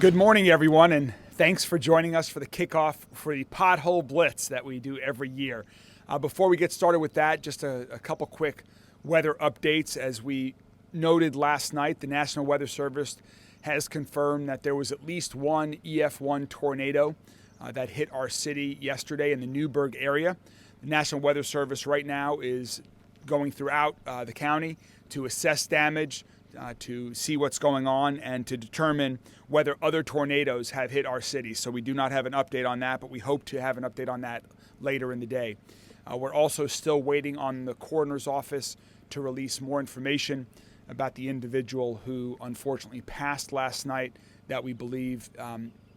Good morning, everyone, and thanks for joining us for the kickoff for the Pothole Blitz that we do every year. Before we get started with that, just a couple quick weather updates. As we noted last night, the National Weather Service has confirmed that there was at least one EF1 tornado that hit our city yesterday in the Greenberg area. The National Weather Service right now is going throughout the county to assess damage, to see what's going on, and to determine whether other tornadoes have hit our city. So we do not have an update on that, but we hope to have an update on that later in the day. We're also still waiting on the coroner's office to release more information about the individual who unfortunately passed last night that we believe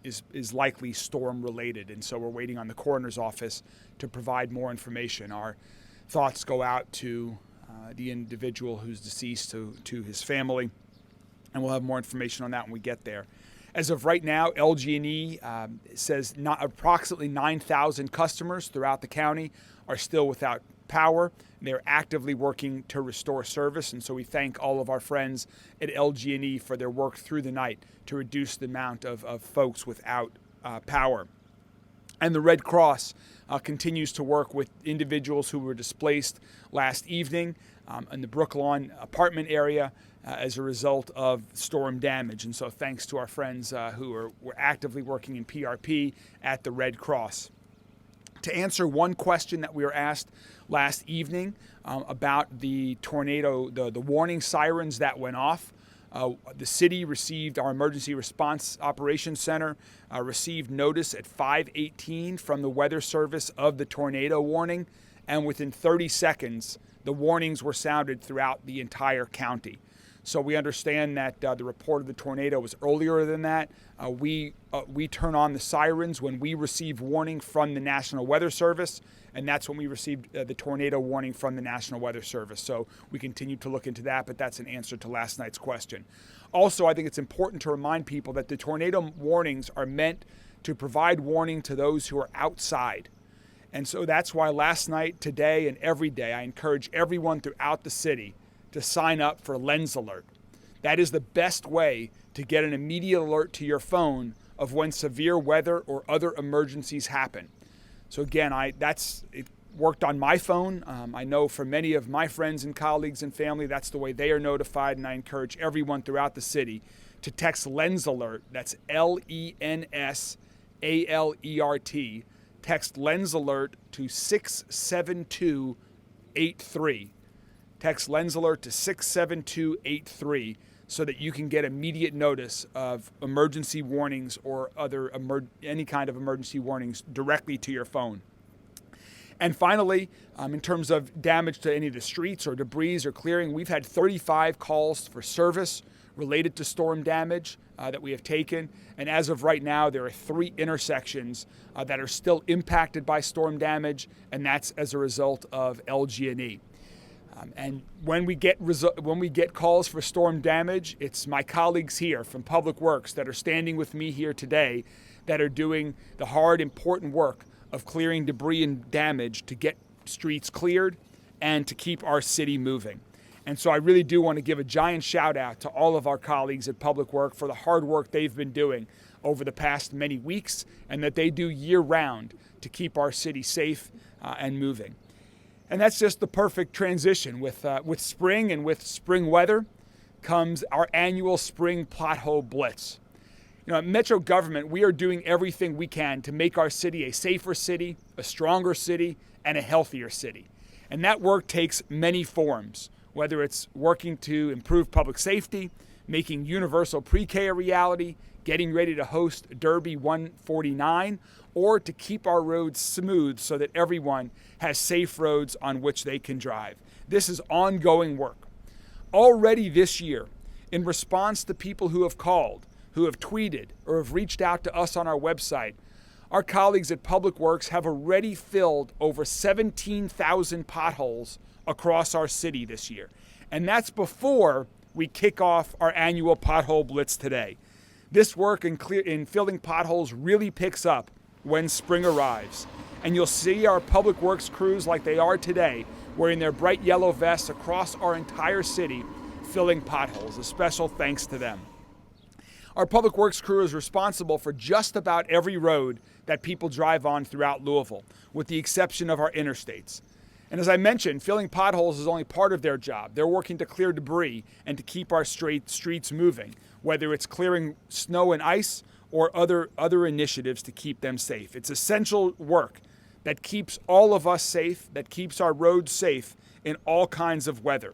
is likely storm related. And so we're waiting on the coroner's office to provide more information. Our thoughts go out to the individual who's deceased, to his family, and we'll have more information on that when we get there. As of right now, LG&E says approximately 9,000 customers throughout the county are still without power. They're actively working to restore service, and so we thank all of our friends at LG&E for their work through the night to reduce the amount of folks without power. And the Red Cross continues to work with individuals who were displaced last evening in the Brooklawn apartment area as a result of storm damage. And so thanks to our friends who were actively working in PRP at the Red Cross. To answer one question that we were asked last evening about the tornado, the warning sirens that went off, the city received, our Emergency Response Operations Center received notice at 5:18 from the Weather Service of the tornado warning, and within 30 seconds, the warnings were sounded throughout the entire county. So we understand that the report of the tornado was earlier than that. We turn on the sirens when we receive warning from the National Weather Service, and that's when we received the tornado warning from the National Weather Service. So we continue to look into that, but that's an answer to last night's question. Also, I think it's important to remind people that the tornado warnings are meant to provide warning to those who are outside. And so that's why last night, today, and every day, I encourage everyone throughout the city to sign up for Lens Alert. That is the best way to get an immediate alert to your phone of when severe weather or other emergencies happen. So again, it worked on my phone. I know for many of my friends and colleagues and family, that's the way they are notified, and I encourage everyone throughout the city to text Lens Alert. That's LENSALERT. Text Lens Alert to 67283. Text Lens Alert to 67283 so that you can get immediate notice of emergency warnings or any kind of emergency warnings directly to your phone. And finally, in terms of damage to any of the streets or debris or clearing, we've had 35 calls for service related to storm damage that we have taken. And as of right now, there are 3 intersections that are still impacted by storm damage, and that's as a result of LG&E. And when we get calls for storm damage, it's my colleagues here from Public Works that are standing with me here today that are doing the hard, important work of clearing debris and damage to get streets cleared and to keep our city moving. And so I really do want to give a giant shout out to all of our colleagues at Public Works for the hard work they've been doing over the past many weeks and that they do year round to keep our city safe and moving. And that's just the perfect transition. With spring and with spring weather comes our annual Spring Pothole Blitz. At Metro government, we are doing everything we can to make our city a safer city, a stronger city, and a healthier city. And that work takes many forms, whether it's working to improve public safety, making universal pre-K a reality, getting ready to host Derby 149, or to keep our roads smooth so that everyone has safe roads on which they can drive. This is ongoing work. Already this year, in response to people who have called, who have tweeted, or have reached out to us on our website, our colleagues at Public Works have already filled over 17,000 potholes across our city this year. And that's before we kick off our annual Pothole Blitz today. This work in filling potholes really picks up when spring arrives. And you'll see our Public Works crews like they are today, wearing their bright yellow vests across our entire city, filling potholes. A special thanks to them. Our public works crew is responsible for just about every road that people drive on throughout Louisville, with the exception of our interstates. And as I mentioned, filling potholes is only part of their job. They're working to clear debris and to keep our streets moving, whether it's clearing snow and ice or other initiatives to keep them safe. It's essential work that keeps all of us safe, that keeps our roads safe in all kinds of weather.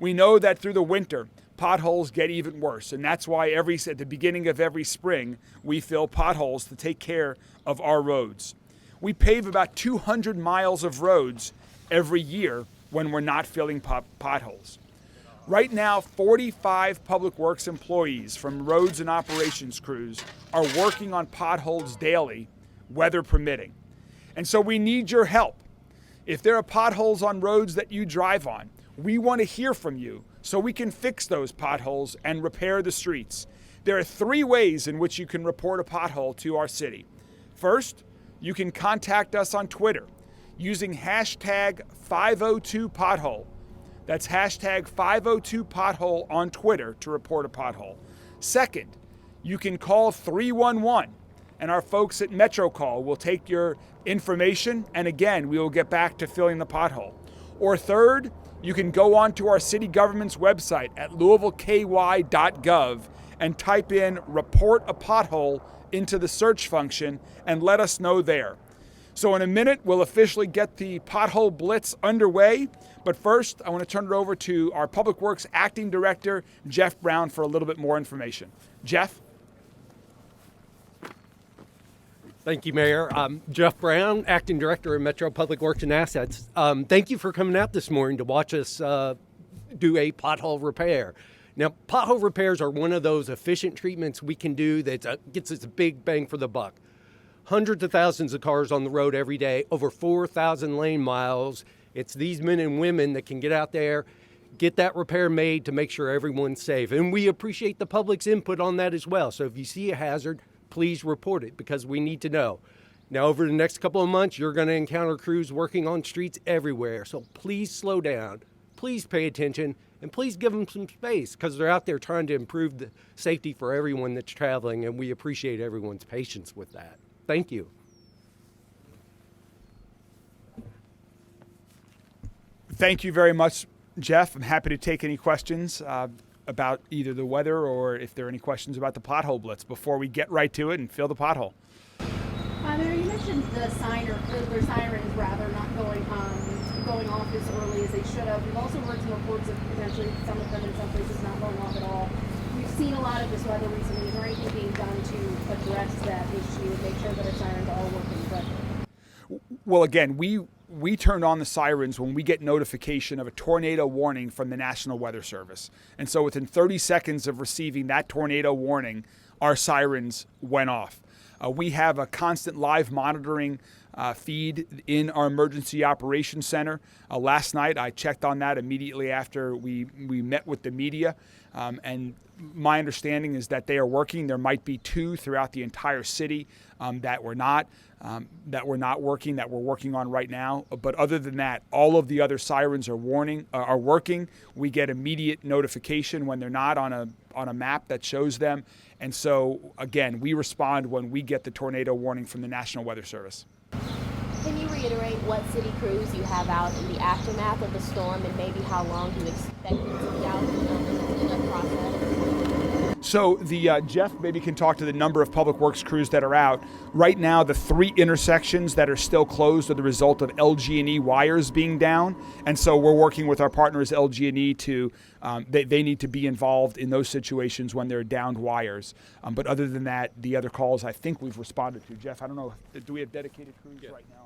We know that through the winter, potholes get even worse, and that's why at the beginning of every spring, we fill potholes to take care of our roads. We pave about 200 miles of roads every year when we're not filling potholes. Right now, 45 Public Works employees from roads and operations crews are working on potholes daily, weather permitting. And so we need your help. If there are potholes on roads that you drive on, we want to hear from you so we can fix those potholes and repair the streets. There are 3 ways in which you can report a pothole to our city. First, you can contact us on Twitter using hashtag 502pothole. That's hashtag 502pothole on Twitter to report a pothole. Second, you can call 311 and our folks at Metro Call will take your information and again, we will get back to filling the pothole. Or third, you can go onto our city government's website at louisvilleky.gov and type in report a pothole into the search function and let us know there. So in a minute, we'll officially get the Pothole Blitz underway. But first, I want to turn it over to our Public Works Acting Director, Jeff Brown, for a little bit more information. Jeff? Thank you, Mayor. I'm Jeff Brown, Acting Director of Metro Public Works and Assets. Thank you for coming out this morning to watch us do a pothole repair. Now, pothole repairs are one of those efficient treatments we can do that gets us a big bang for the buck. Hundreds of thousands of cars on the road every day, over 4,000 lane miles. It's these men and women that can get out there, get that repair made to make sure everyone's safe. And we appreciate the public's input on that as well. So if you see a hazard, please report it because we need to know. Now, over the next couple of months, you're going to encounter crews working on streets everywhere. So please slow down, please pay attention, and please give them some space because they're out there trying to improve the safety for everyone that's traveling, and we appreciate everyone's patience with that. Thank you. Thank you very much, Jeff. I'm happy to take any questions about either the weather or if there are any questions about the Pothole Blitz before we get right to it and fill the pothole. Mayor, you mentioned their sirens rather not going off as early as they should have. We've also heard some reports of potentially some of them in some places not going off at all. We've seen a lot of this weather recently. Is there anything being done to address that issue and make sure that our sirens are all working correctly? Well, again, we turn on the sirens when we get notification of a tornado warning from the National Weather Service. And so within 30 seconds of receiving that tornado warning, our sirens went off. We have a constant live monitoring feed in our emergency operations center. Last night, I checked on that immediately after we met with the media. And my understanding is that they are working. There might be 2 throughout the entire city that were not working, that we're working on right now. But other than that, all of the other sirens are working. We get immediate notification when they're not on a map that shows them. And so, again, we respond when we get the tornado warning from the National Weather Service. Can you reiterate what city crews you have out in the aftermath of the storm and maybe how long you expect them to be out in the process? So Jeff maybe can talk to the number of public works crews that are out. Right now, the 3 intersections that are still closed are the result of LG&E wires being down. And so we're working with our partners LG&E to, they need to be involved in those situations when there are downed wires. But other than that, the other calls I think we've responded to. Jeff, I don't know, do we have dedicated crews right now?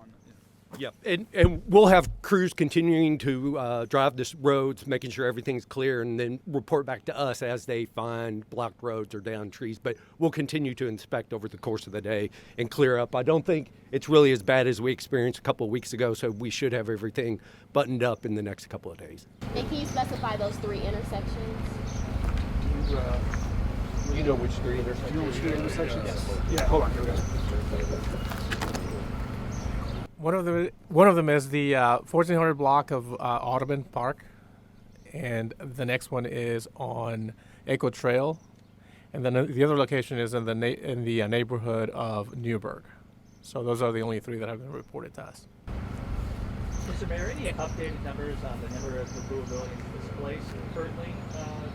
Yeah, and we'll have crews continuing to drive the roads, making sure everything's clear, and then report back to us as they find blocked roads or downed trees. But we'll continue to inspect over the course of the day and clear up. I don't think it's really as bad as we experienced a couple of weeks ago, so we should have everything buttoned up in the next couple of days. And can you specify those 3 intersections? You know which 3 intersections? You know which 3 intersections? Yes. Yeah, hold on, here we go. One of them is the 1400 block of Audubon Park, and the next one is on Echo Trail, and then the other location is in the neighborhood of Newburgh. So those are the only 3 that have been reported to us. Mr. Mayor, any updated numbers on the number of the Louisvillians displaced currently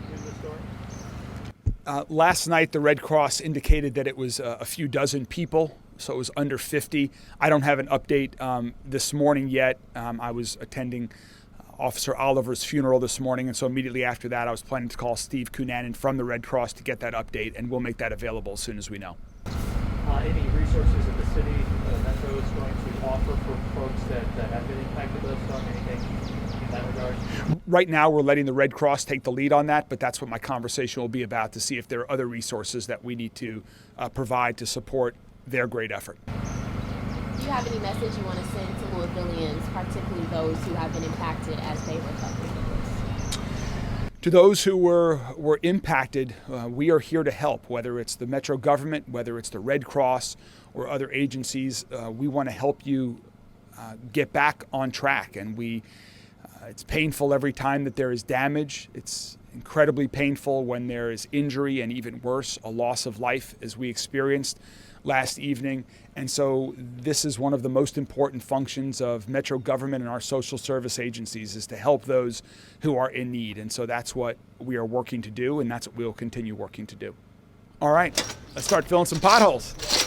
due to the storm? Last night, the Red Cross indicated that it was a few dozen people, so it was under 50. I don't have an update this morning yet. I was attending Officer Oliver's funeral this morning, and so immediately after that, I was planning to call Steve Cunanan from the Red Cross to get that update, and we'll make that available as soon as we know. Any resources that the city, Metro, is going to offer for folks that have been impacted by the storm? Anything in that regard? Right now, we're letting the Red Cross take the lead on that, but that's what my conversation will be about, to see if there are other resources that we need to provide to support their great effort. Do you have any message you want to send to Louisvillians, particularly those who have been impacted as they recover from this? To those who were impacted, we are here to help, whether it's the Metro government, whether it's the Red Cross or other agencies. We want to help you get back on track, and it's painful every time that there is damage. It's incredibly painful when there is injury, and even worse, a loss of life, as we experienced last evening. And so this is one of the most important functions of Metro government and our social service agencies, is to help those who are in need. And so that's what we are working to do, and that's what we'll continue working to do. All right, let's start filling some potholes.